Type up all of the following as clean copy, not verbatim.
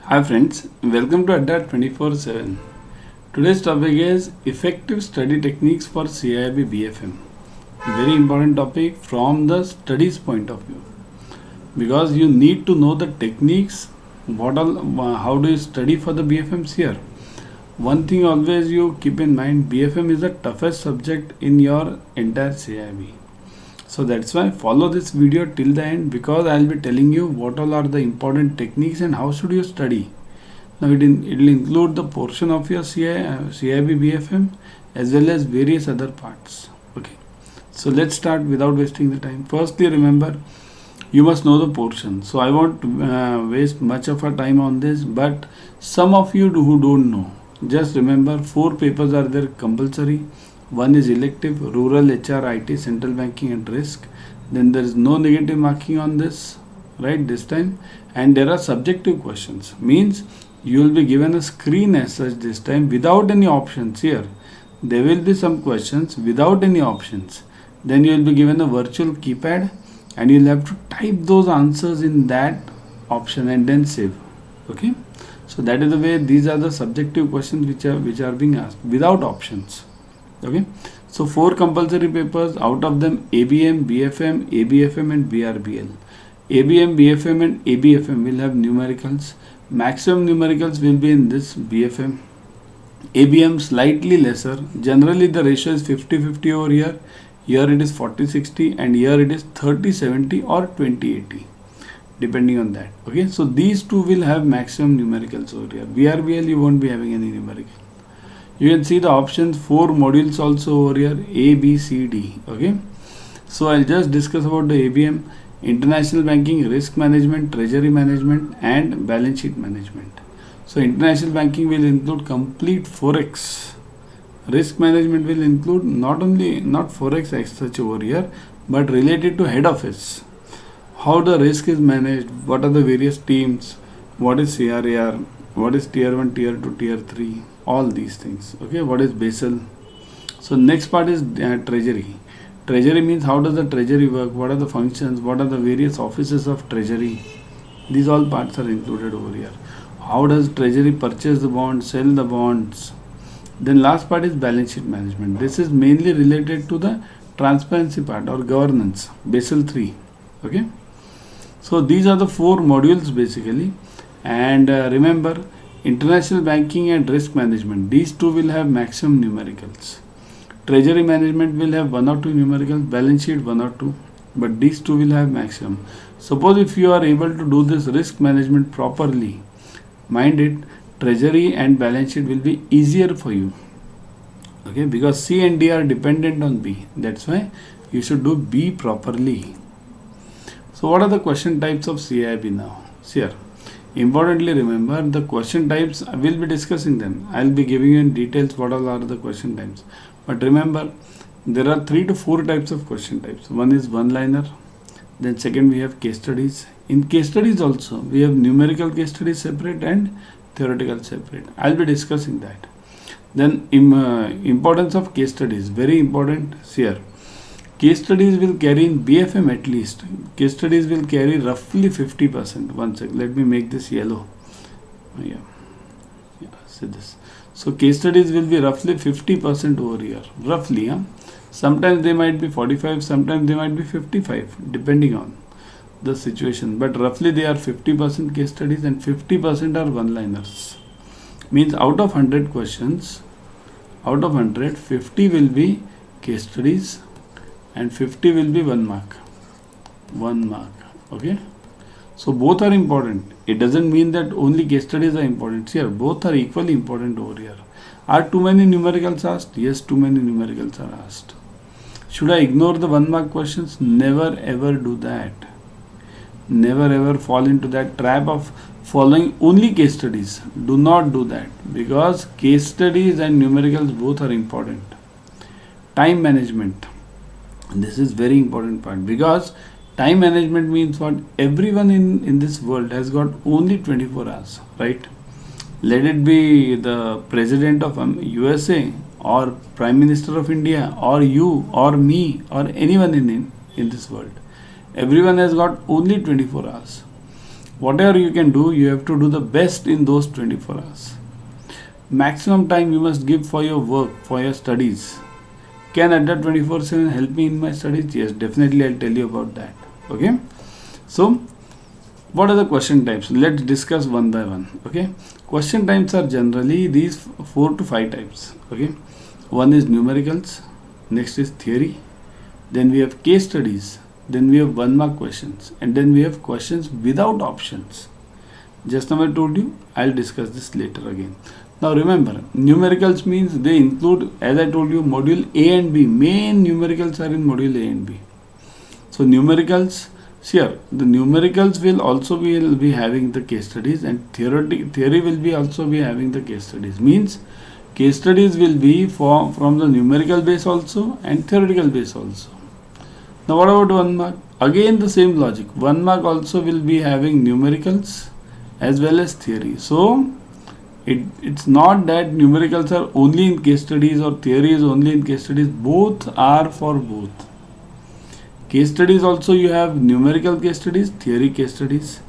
Hi friends, welcome to Adda 24/7. Today's topic is effective study techniques for CAIIB BFM. Very important topic from the studies point of view, because you need to know the techniques. How do you study for the BFMs here? One thing always you keep in mind: BFM is the toughest subject in your entire CAIIB. So that's why follow this video till the end, because I'll be telling you what all are the important techniques and how should you study. Now it will include the portion of your CAIIB BFM as well as various other parts. Okay, so let's start without wasting the time. Firstly, remember, you must know the portion. So I won't waste much of our time on this, but some of you who don't know, just remember 4 papers are there compulsory. One is elective: rural, HR, IT, central banking and risk. Then there is no negative marking on this, right, this time. And there are subjective questions, means you will be given a screen as such this time without any options. Here there will be some questions without any options. Then you will be given a virtual keypad and you will have to type those answers in that option and then save. Okay, so that is the way. These are the subjective questions which are being asked without options. Okay, so 4 compulsory papers, out of them ABM, BFM, ABFM and BRBL. ABM, BFM and ABFM will have numericals. Maximum numericals will be in this BFM. ABM slightly lesser. Generally the ratio is 50-50 over here. Here it is 40-60 and here it is 30-70 or 20-80, depending on that. Okay, so these two will have maximum numericals over here. BRBL you won't be having any numerical. You can see the options, 4 modules also over here, A, B, C, D. Okay, so I'll just discuss about the ABM: international banking, risk management, treasury management and balance sheet management. So international banking will include complete forex. Risk management will include not forex as such over here, but related to head office. How the risk is managed, what are the various teams, what is CRAR, what is tier 1, tier 2, tier 3, all these things. Okay, what is Basel. So next part is treasury. Treasury means how does the treasury work, what are the functions, what are the various offices of treasury. These all parts are included over here. How does treasury purchase the bonds, sell the bonds. Then last part is balance sheet management. This is mainly related to the transparency part or governance, Basel 3. Okay, so these are the 4 modules basically. And remember, international banking and risk management, these two will have maximum numericals. Treasury management will have 1 or 2 numericals, balance sheet 1 or 2, but these two will have maximum. Suppose if you are able to do this risk management properly, mind it, treasury and balance sheet will be easier for you. Okay, because C and D are dependent on B. That's why you should do B properly. So what are the question types of CAIIB now? Here, importantly remember the question types. I will be discussing them. I will be giving you in details what all are the question types. But remember, there are 3 to 4 types of question types. One is one-liner. Then second, we have case studies. In case studies also, we have numerical case studies separate and theoretical separate. I will be discussing that. Then importance of case studies, very important here. Case studies will carry in BFM at least. Case studies will carry roughly 50%. One sec, let me make this yellow. Yeah, see this. So case studies will be roughly 50% over here. Roughly, sometimes they might be 45, sometimes they might be 55, depending on the situation. But roughly they are 50% case studies and 50% are one-liners. Means out of 100 questions, out of 100, 50 will be case studies and 50 will be 1 mark. 1 mark. Okay, so both are important. It doesn't mean that only case studies are important. Here both are equally important over here. Are too many numericals asked? Yes, too many numericals are asked. Should I ignore the 1 mark questions? Never ever do that. Never ever fall into that trap of following only case studies. Do not do that, because case studies and numericals both are important. Time management. This is very important part, because time management means what? Everyone in this world has got only 24 hours, right? Let it be the president of USA or Prime Minister of India or you or me or anyone in this world. Everyone has got only 24 hours. Whatever you can do, you have to do the best in those 24 hours. Maximum time you must give for your work, for your studies. Can Adda 24/7 help me in my studies? Yes, definitely I'll tell you about that. Okay. So, what are the question types? Let's discuss one by one. Okay. Question types are generally these 4 to 5 types. Okay. One is numericals, next is theory, then we have case studies, then we have 1 mark questions, and then we have questions without options. Just now I told you, I'll discuss this later again. Now remember, numericals means they include, as I told you, module A and B. Main numericals are in module A and B. So numericals, here the numericals will also be having the case studies, and theory will be also be having the case studies. Means case studies will be from the numerical base also and theoretical base also. Now what about 1 mark? Again the same logic. 1 mark also will be having numericals as well as theory. So it's not that numericals are only in case studies or theory is only in case studies. Both are for both. Case studies also you have numerical case studies, theory case studies.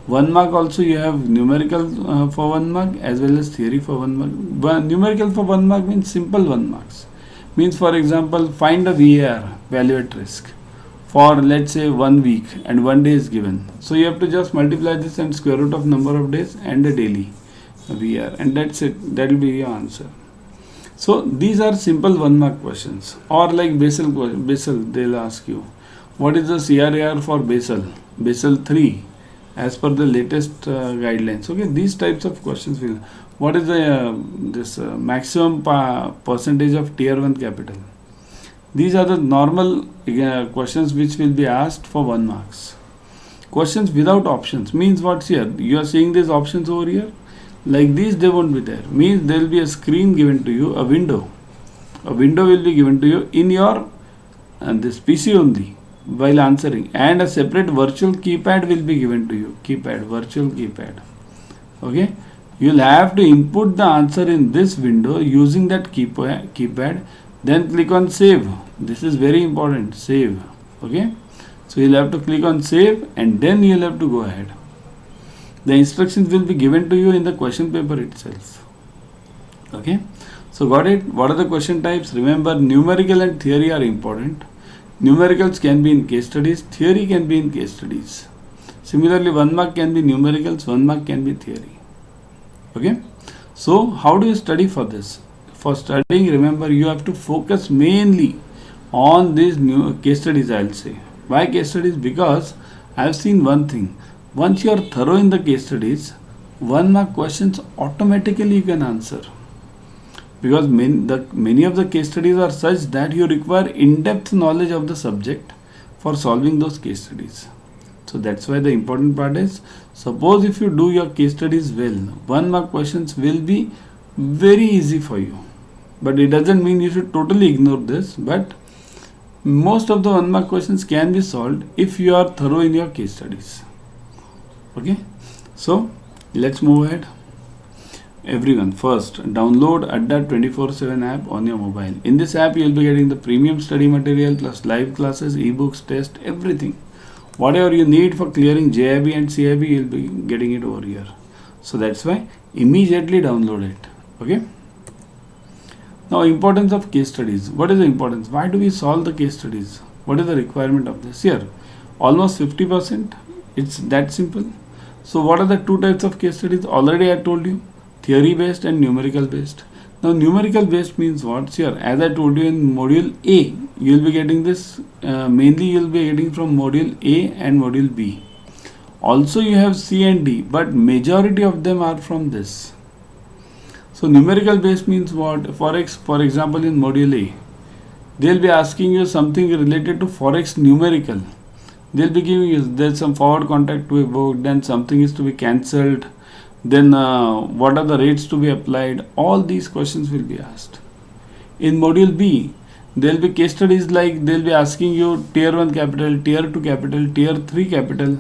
1 mark also you have numerical for 1 mark as well as theory for 1 mark. Numerical for 1 mark means simple 1 marks. Means for example, find a VAR, value at risk, for let's say 1 week and 1 day is given. So you have to just multiply this and square root of number of days and a daily VAR, and that's it. That will be your answer. So these are simple 1 mark questions. Or like Basel, they'll ask you, what is the CRAR for Basel? Basel 3 as per the latest guidelines. Okay, these types of questions will. What is the maximum percentage of tier 1 capital? These are the normal questions which will be asked for 1 marks. Questions without options means what's here? You are seeing these options over here. Like these, they won't be there. Means there will be a screen given to you, a window. A window will be given to you in your this PC only while answering, and a separate virtual keypad will be given to you. Virtual keypad. Okay. You'll have to input the answer in this window using that keypad. Then click on save. This is very important. Save. Okay. So you'll have to click on save, and then you'll have to go ahead. The instructions will be given to you in the question paper itself. Okay. So got it? What are the question types? Remember, numerical and theory are important. Numericals can be in case studies. Theory can be in case studies. Similarly, 1 mark can be numericals. 1 mark can be theory. Okay. So how do you study for this? For studying, remember, you have to focus mainly on these new case studies. I'll say. Why case studies? Because I have seen one thing. Once you are thorough in the case studies, 1 mark questions automatically you can answer. Because many of the case studies are such that you require in-depth knowledge of the subject for solving those case studies. So that's why the important part is, suppose if you do your case studies well, 1 mark questions will be very easy for you. But it doesn't mean you should totally ignore this. But most of the 1 mark questions can be solved if you are thorough in your case studies. Okay, so let's move ahead. Everyone, first download Adda 24/7 app on your mobile. In this app, you will be getting the premium study material plus live classes, ebooks, test, everything. Whatever you need for clearing JIB and CIB, you will be getting it over here. So that's why immediately download it. Okay. Now, importance of case studies. What is the importance? Why do we solve the case studies? What is the requirement of this? Here, almost 50%. It's that simple. So what are the 2 types of case studies? Already I told you, theory based and numerical based. Now numerical based means what? Here, as I told you in module A, you will be getting this, mainly you will be getting from module A and module B. Also you have C and D, but majority of them are from this. So numerical based means what? Forex, for example, in module A, they will be asking you something related to Forex numerical. They'll be giving you, there's some forward contract to be booked, then something is to be cancelled, then what are the rates to be applied. All these questions will be asked. In module B, there will be case studies like they'll be asking you tier 1 capital, tier 2 capital, tier 3 capital,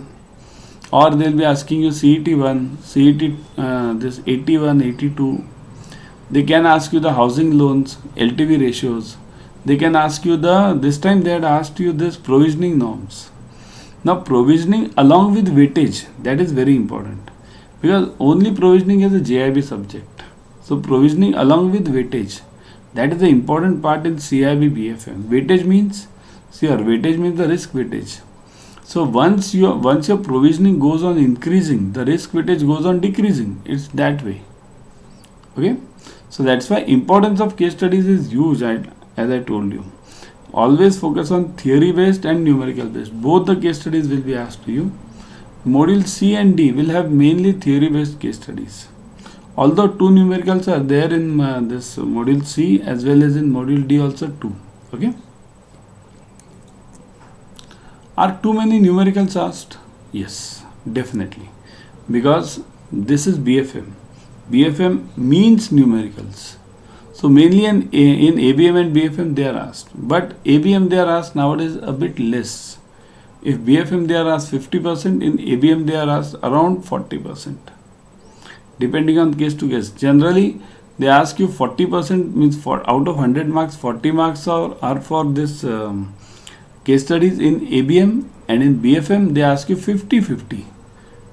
or they'll be asking you CET1, this 81, 82. They can ask you the housing loans, LTV ratios. They can ask you this time they had asked you this provisioning norms. Now provisioning along with weightage, that is very important, because only provisioning is a JIB subject. So provisioning along with weightage, that is the important part in CAIIB BFM. Weightage means, weightage means the risk weightage. So once your provisioning goes on increasing, the risk weightage goes on decreasing. It's that way. Okay. So that's why importance of case studies is huge, as I told you. Always focus on theory based and numerical based. Both the case studies will be asked to you. Module C and D will have mainly theory based case studies. Although 2 numericals are there in this module C as well as in module D also 2. Okay. Are too many numericals asked? Yes, definitely. Because this is BFM. BFM means numericals. So mainly in ABM and BFM they are asked. But ABM they are asked nowadays a bit less. If BFM they are asked 50%, in ABM they are asked around 40%. Depending on case to case. Generally they ask you 40%, means for out of 100 marks, 40 marks are for this case studies. In ABM and in BFM they ask you 50-50.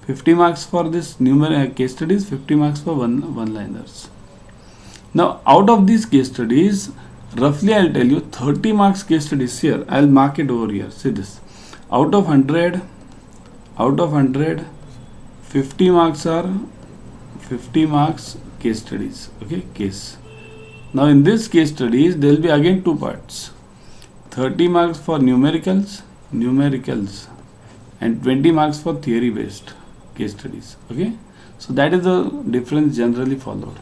50 marks for this case studies, 50 marks for one-liners. Now out of these case studies, roughly I'll tell you 30 marks case studies here. I'll mark it over here. See this. Out of 100, 50 marks are 50 marks case studies. Okay, case. Now in this case studies, there will be again 2 parts. 30 marks for numericals, and 20 marks for theory based case studies. Okay, so that is the difference generally followed.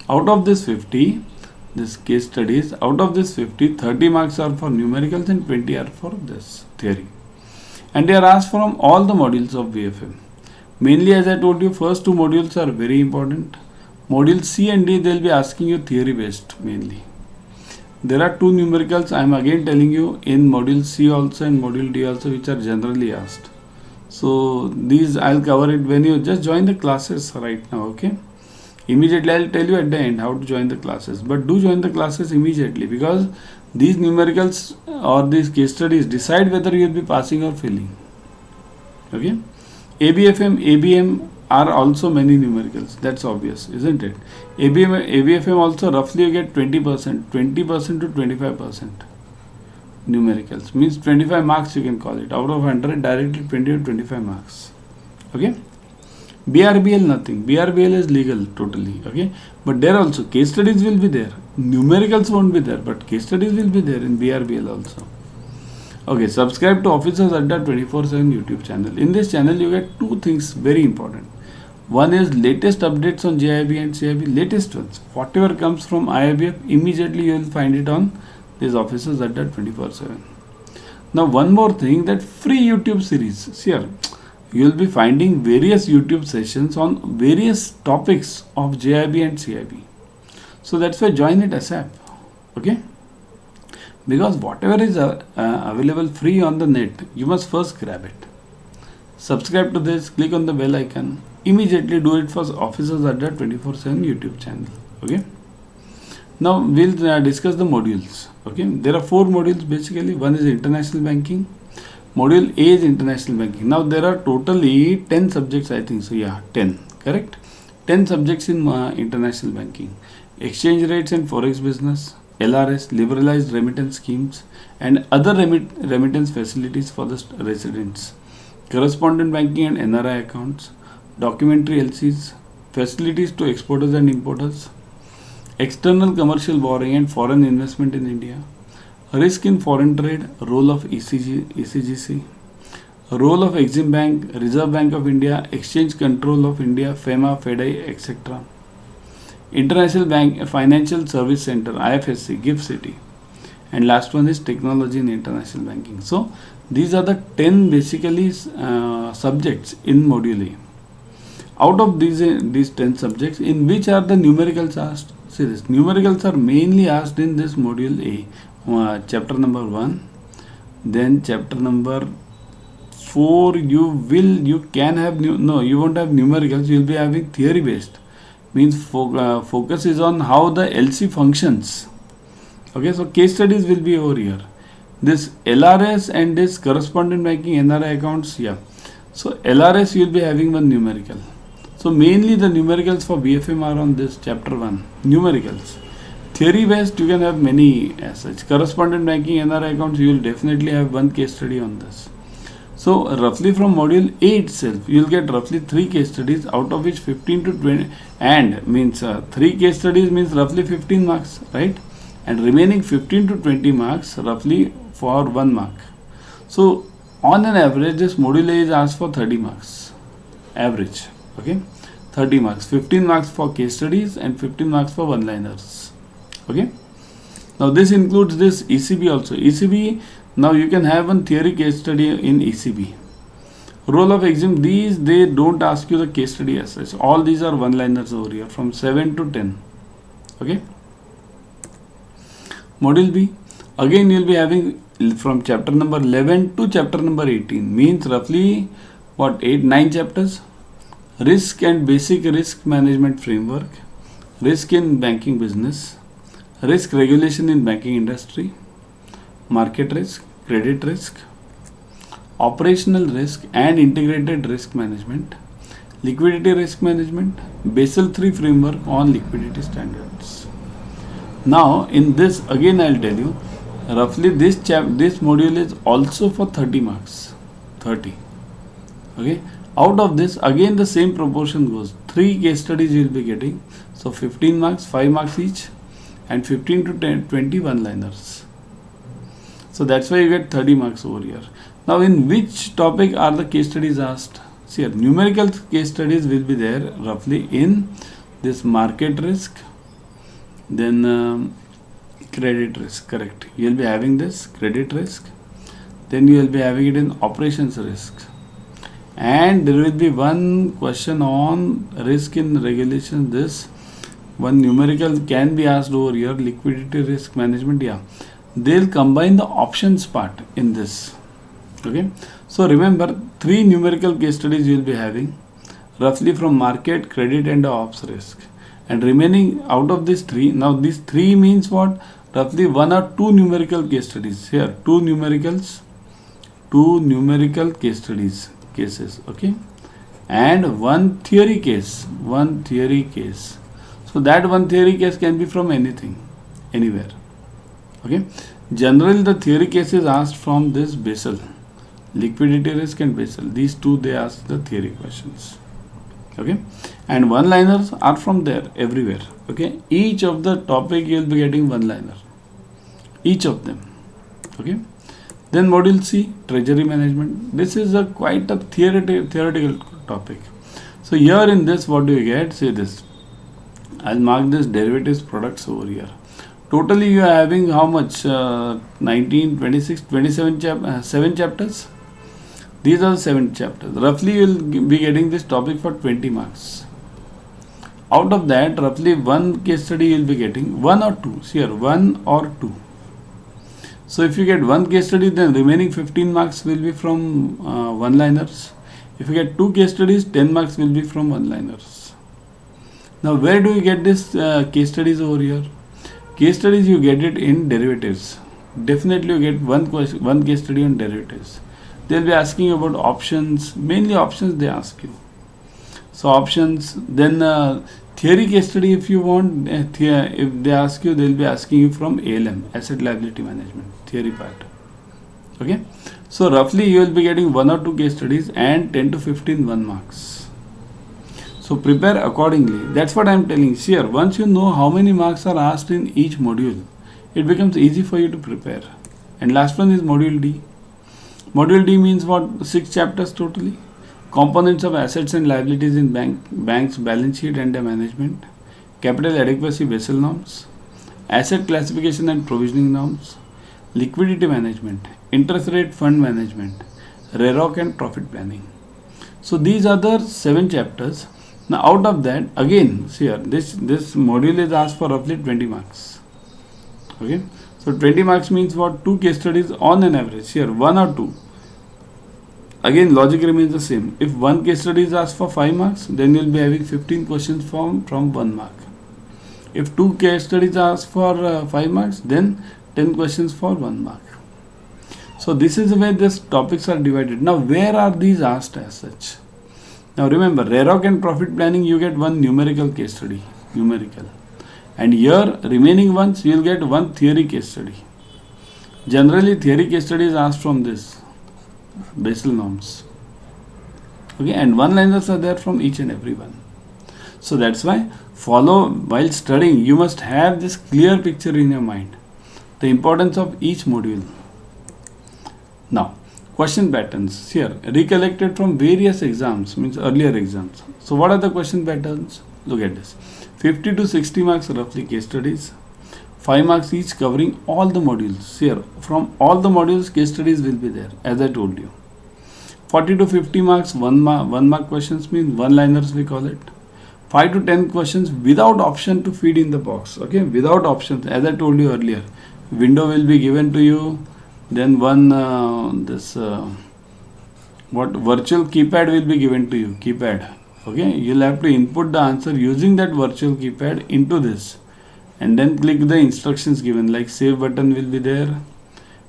Out of this 50, this case studies, out of this 50, 30 marks are for numericals and 20 are for this theory. And they are asked from all the modules of BFM. Mainly, as I told you, first 2 modules are very important. Module C and D, they will be asking you theory based mainly. There are 2 numericals, I am again telling you, in module C also and module D also, which are generally asked. So these I'll cover it when you just join the classes right now. Okay. Immediately I'll tell you at the end how to join the classes, but do join the classes immediately, because these numericals or these case studies decide whether you will be passing or failing. Okay. ABFM, ABM are also many numericals. That's obvious, isn't it? ABFM also roughly you get 20% to 25% numericals. Means 25 marks you can call it. Out of 100 directly 20 to 25 marks. Okay. BRBL nothing. BRBL is legal totally. Okay. But there also case studies will be there. Numericals won't be there, but case studies will be there in BRBL also. Okay. Subscribe to Officers Adda 24/7 YouTube channel. In this channel you get 2 things very important. One is latest updates on JIB and CIB, latest ones. Whatever comes from IIBF, immediately you will find it on these Officers Adda 24/7. Now one more thing, that free YouTube series. See here, you will be finding various YouTube sessions on various topics of JIB and CIB. So that's why join it ASAP. Okay. Because whatever is available free on the net, you must first grab it. Subscribe to this, click on the bell icon. Immediately do it for Officers Adda 24/7 YouTube channel. Okay. Now we'll discuss the modules. Okay. There are 4 modules basically. One is international banking. Module A is international banking. Now there are totally 10 subjects, I think so. Yeah, 10. Correct. 10 subjects in international banking. Exchange rates and forex business, LRS, liberalized remittance schemes, and other remittance facilities for the residents. Correspondent banking and NRI accounts, documentary LCs, facilities to exporters and importers, external commercial borrowing and foreign investment in India, risk in foreign trade, role of ECGC, role of Exim Bank, Reserve Bank of India, Exchange Control of India, FEMA, FEDI, etc. International Bank, Financial Service Center, IFSC, GIFT City, and last one is Technology in International Banking. So these are the 10 basically subjects in Module A. Out of these 10 subjects, in which are the numericals asked? See this, numericals are mainly asked in this Module A. Chapter number 1, then chapter number 4 you can have you won't have numericals, you will be having theory based. Means focus is on how the LC functions. Okay, so case studies will be over here. This LRS and this correspondent banking NRI accounts, yeah. So LRS you will be having one numerical. So mainly the numericals for BFM are on this chapter 1, numericals. Theory based you can have many as such. Correspondent banking NRI accounts you will definitely have one case study on this. So roughly from module A itself you will get roughly 3 case studies, out of which 15 to 20 and means 3 case studies means roughly 15 marks, right? And remaining 15 to 20 marks roughly for 1 mark. So on an average this module A is asked for 30 marks average, okay? 30 marks, 15 marks for case studies and 15 marks for one liners, okay? Now this includes this ECB also. ECB, now you can have one theory case study in ECB. Role of exam, these they don't ask you the case study as such. All these are one liners over here from 7 to 10, okay? Module B, again you will be having from chapter number 11 to chapter number 18, means roughly what 9 chapters. Risk and basic risk management framework, risk in banking business, risk regulation in banking industry, market risk, credit risk, operational risk and integrated risk management, liquidity risk management, Basel III framework on liquidity standards. Now in this again I will tell you roughly this module is also for 30 marks, 30, okay? Out of this again the same proportion goes, 3 case studies you will be getting, so 15 marks, 5 marks each, and 15 to 20 one liners. So that's why you get 30 marks over here. Now in which topic are the case studies asked? See here, numerical case studies will be there roughly in this market risk, then credit risk, correct. You will be having this credit risk, then you will be having it in operations risk, and there will be one question on risk in regulation. This one numerical can be asked over here, liquidity risk management, yeah. They'll combine the options part in this, okay? So remember 3 numerical case studies you will be having roughly from market, credit and ops risk, and remaining out of these 3, now these 3 means what, roughly 1 or 2 numerical case studies here, 2 numerical case studies cases, okay, and one theory case. So that one theory case can be from anything, anywhere, okay? Generally the theory case is asked from this Basel, liquidity risk and Basel, these 2 they ask the theory questions, okay? And one liners are from there everywhere, okay? Each of the topic you will be getting one liner, each of them, okay? Then module C, treasury management. This is quite a theoretical topic. So here in this what do you get? Say this, I'll mark this derivatives products over here. Totally you are having how much? 19, 26, 27 7 chapters. These are the 7 chapters. Roughly you will be getting this topic for 20 marks. Out of that roughly one case study you will be getting, 1 or 2. See here, 1 or 2. So if you get one case study, then remaining 15 marks will be from one liners. If you get 2 case studies, 10 marks will be from one liners. Now where do you get this case studies over here? Case studies you get it in derivatives. Definitely you get one case study on derivatives. They will be asking you about options, mainly options they ask you. So options, then theory case study if you want, if they ask you, they will be asking you from ALM, asset liability management, theory part, okay? So roughly you will be getting 1 or 2 case studies and 10 to 15 1 marks. So prepare accordingly. That's what I am telling you here. Once you know how many marks are asked in each module, it becomes easy for you to prepare. And last one is module D. Module D means what? 6 chapters totally. Components of assets and liabilities in bank's balance sheet and management, capital adequacy Basel norms, asset classification and provisioning norms, liquidity management, interest rate fund management, REROC and profit planning. So these are the 7 chapters. Now out of that again, see here, this module is asked for roughly 20 marks, okay? So 20 marks means what? 2 case studies on an average, here 1 or 2. Again logic remains the same. If one case study is asked for 5 marks, then you will be having 15 questions from 1 mark. If 2 case studies are asked for 5 marks, then 10 questions for 1 mark. So this is the way these topics are divided. Now where are these asked as such? Now remember, REROC and profit planning, you get one numerical case study, numerical. And here remaining ones you will get one theory case study. Generally theory case study is asked from this Basel norms. Okay, and one liners are there from each and every one. So that's why while studying you must have this clear picture in your mind, the importance of each module. Now question patterns here, recollected from various exams, means earlier exams. So what are the question patterns? Look at this. 50 to 60 marks roughly case studies, 5 marks each covering all the modules. Here from all the modules case studies will be there, as I told you. 40 to 50 marks, 1 mark questions, means one liners we call it. 5 to 10 questions without option to feed in the box. Okay, without options, as I told you earlier. Window will be given to you, then one virtual keypad will be given to you, keypad. Okay, you'll have to input the answer using that virtual keypad into this, and then click the instructions given, like save button will be there,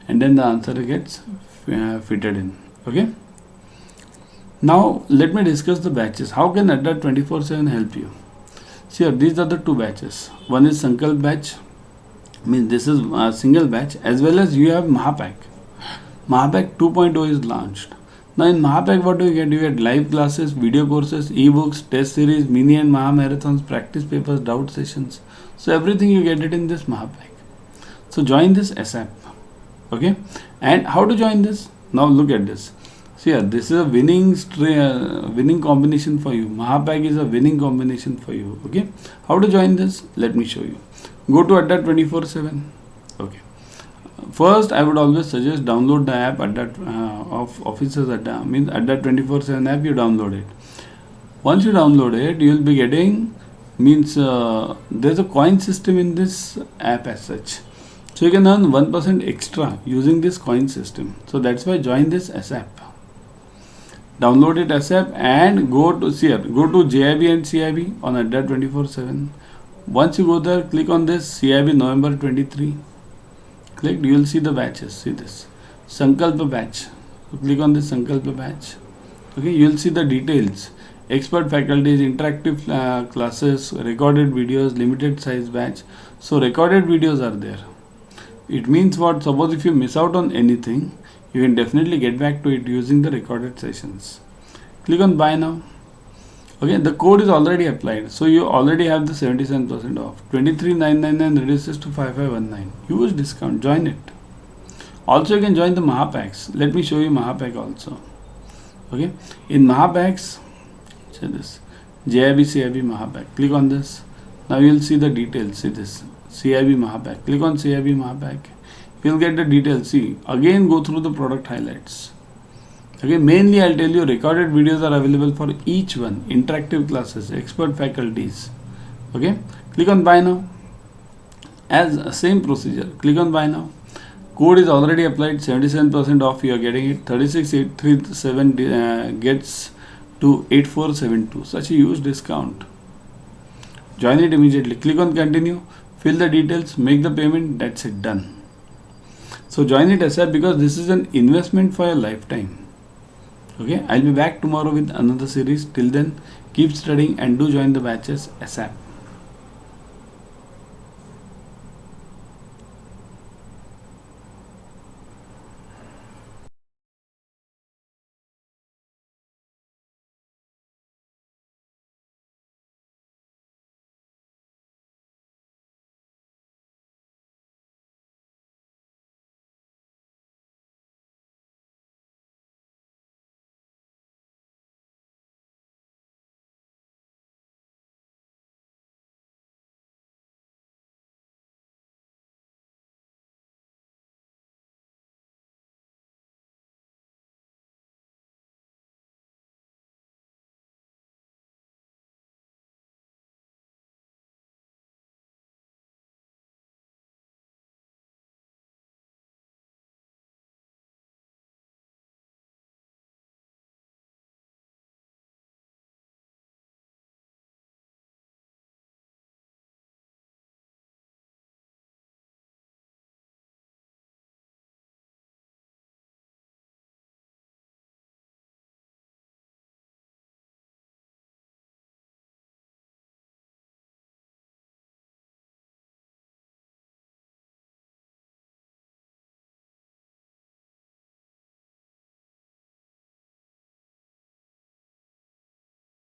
and then the answer gets fitted in. Okay, now let me discuss the batches. How can Adda 24/7 help you? See here, these are the two batches. One is Sankalp batch, means this is a single batch, as well as you have Mahapack. Mahapack 2.0 is launched. Now in Mahapack, what do you get? You get live classes, video courses, ebooks, test series, mini and Maha marathons, practice papers, doubt sessions. So everything you get it in this Mahapack. So join this ASAP. Okay, and how to join this? Now look at this. See here, this is a winning combination for you. Mahapack is a winning combination for you. Okay, how to join this? Let me show you. Go to Adda 24/7. Okay. First, I would always suggest download the app Adda of Officers Adda, means Adda 24/7 app. You download it. Once you download it, you will be getting, means there's a coin system in this app as such. So you can earn 1% extra using this coin system. So that's why join this ASAP. Download it ASAP and go to JIB and CIB on Adda 24/7. Once you go there, click on this CIB November 23. Click, you will see the batches. See this Sankalpa batch. So click on this Sankalpa batch. Okay, you will see the details. Expert faculties, interactive classes, recorded videos, limited size batch. So recorded videos are there. It means what? Suppose if you miss out on anything, you can definitely get back to it using the recorded sessions. Click on buy now. Okay, the code is already applied, so you already have the 77% off. 23,999 reduces to 5,519. Huge discount. Join it. Also, you can join the Mahapacks. Let me show you Mahapack also. Okay, in Mahapacks, see this JIB CIB Mahapack. Click on this. Now you will see the details. See this CIB Mahapack. Click on CIB Mahapack. You will get the details. See, again go through the product highlights. Okay, mainly I'll tell you recorded videos are available for each one, interactive classes, expert faculties. Okay, click on buy now. As same procedure, click on buy now. Code is already applied, 77% off, you are getting it. 36,837 gets to 8472. Such a huge discount. Join it immediately. Click on continue, fill the details, make the payment, that's it, done. So join it ASAP because this is an investment for your lifetime. Okay, I'll be back tomorrow with another series. Till then, keep studying and do join the batches ASAP.